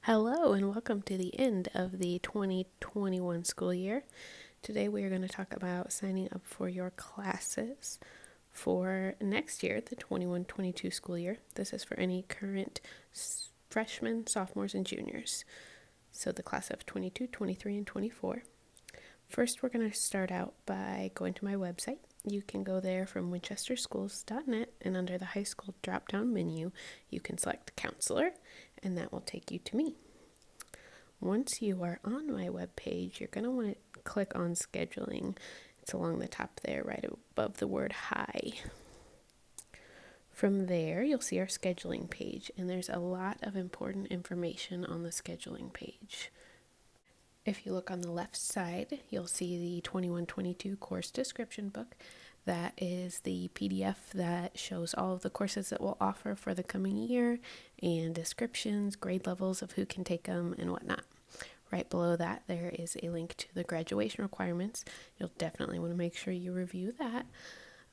Hello and welcome to the end of the 2021 school year. Today we are going to talk about signing up for your classes for next year, the 21-22 school year. This is for any current freshmen, sophomores, and juniors. So the class of 22, 23, and 24. First, we're going to start out by going to my website. You can go there from winchesterschools.net, and under the high school drop-down menu, you can select counselor, and that will take you to me. Once you are on my webpage, you're going to want to click on scheduling. It's along the top there, right above the word hi. From there, you'll see our scheduling page, and there's a lot of important information on the scheduling page. If you look on the left side, you'll see the 21-22 course description book. That is the PDF that shows all of the courses that we'll offer for the coming year and descriptions, grade levels of who can take them, and whatnot. Right below that, there is a link to the graduation requirements. You'll definitely want to make sure you review that.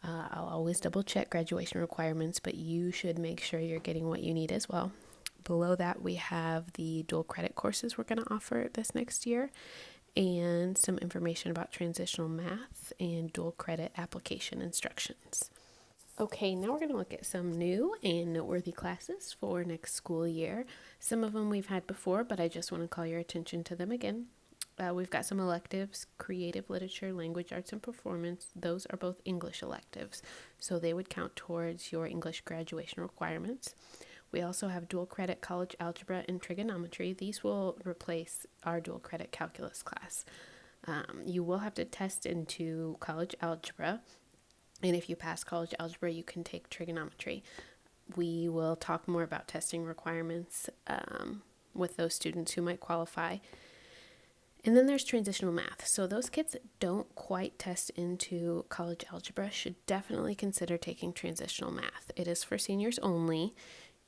I'll always double check graduation requirements, but you should make sure you're getting what you need as well. Below that, we have the dual credit courses we're going to offer this next year and some information about transitional math and dual credit application instructions. Okay, now we're going to look at some new and noteworthy classes for next school year. Some of them we've had before, but I just want to call your attention to them again. We've got some electives: creative literature, language arts, and performance. Those are both English electives, so they would count towards your English graduation requirements. We also have dual credit college algebra and trigonometry. These will replace our dual credit calculus class. You will have to test into college algebra, and if you pass college algebra, you can take trigonometry. We will talk more about testing requirements with those students who might qualify. And then there's transitional math. So those kids that don't quite test into college algebra should definitely consider taking transitional math. It is for seniors only.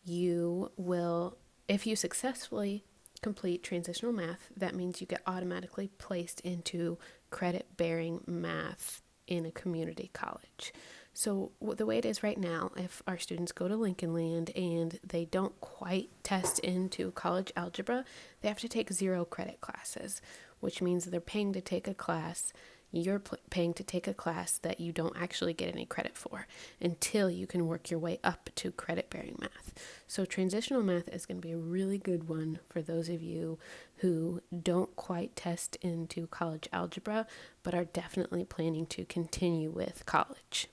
You will, if you successfully complete transitional math, that means you get automatically placed into credit-bearing math in a community college. So the way it is right now, if our students go to Lincoln Land and they don't quite test into college algebra, they have to take 0 credit classes, which means they're paying to take a class. You're paying to take a class that you don't actually get any credit for until you can work your way up to credit-bearing math. So transitional math is going to be a really good one for those of you who don't quite test into college algebra, but are definitely planning to continue with college.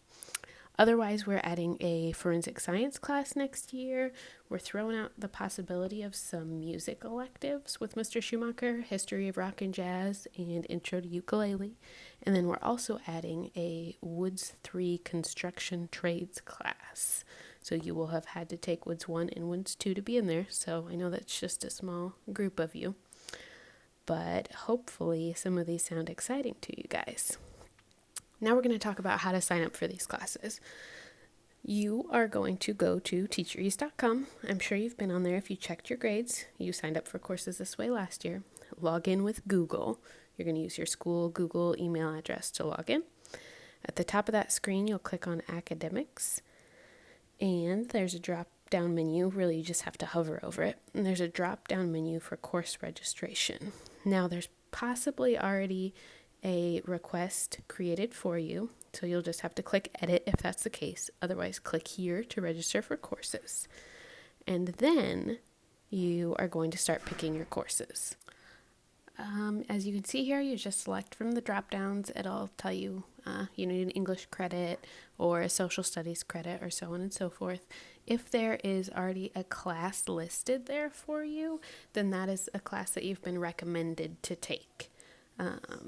Otherwise, we're adding a forensic science class next year. We're throwing out the possibility of some music electives with Mr. Schumacher, history of rock and jazz, and intro to ukulele. And then we're also adding a Woods 3 construction trades class. So you will have had to take Woods 1 and Woods 2 to be in there. So I know that's just a small group of you. But hopefully some of these sound exciting to you guys. Now we're going to talk about how to sign up for these classes. You are going to go to teacherease.com. I'm sure you've been on there if you checked your grades. You signed up for courses this way last year. Log in with Google. You're going to use your school Google email address to log in. At the top of that screen, you'll click on Academics, and there's a drop-down menu. Really, you just have to hover over it. And there's a drop-down menu for course registration. Now, there's possibly already a request created for you, so you'll just have to click edit if that's the case. Otherwise, click here to register for courses, and then you are going to start picking your courses. As you can see here, you just select from the drop downs. It'll tell you you need an English credit or a social studies credit or so on and so forth. If there is already a class listed there for you, then that is a class that you've been recommended to take.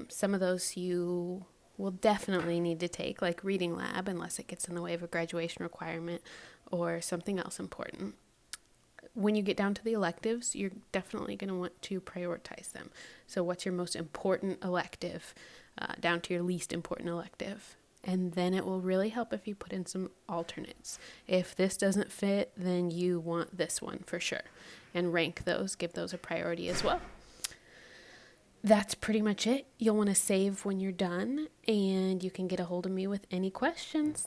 Some of those you will definitely need to take, like reading lab, unless it gets in the way of a graduation requirement or something else important. When you get down to the electives, you're definitely going to want to prioritize them. So what's your most important elective, down to your least important elective? And then it will really help if you put in some alternates. If this doesn't fit, then you want this one for sure. And rank those, give those a priority as well. That's pretty much it. You'll want to save when you're done, and you can get a hold of me with any questions.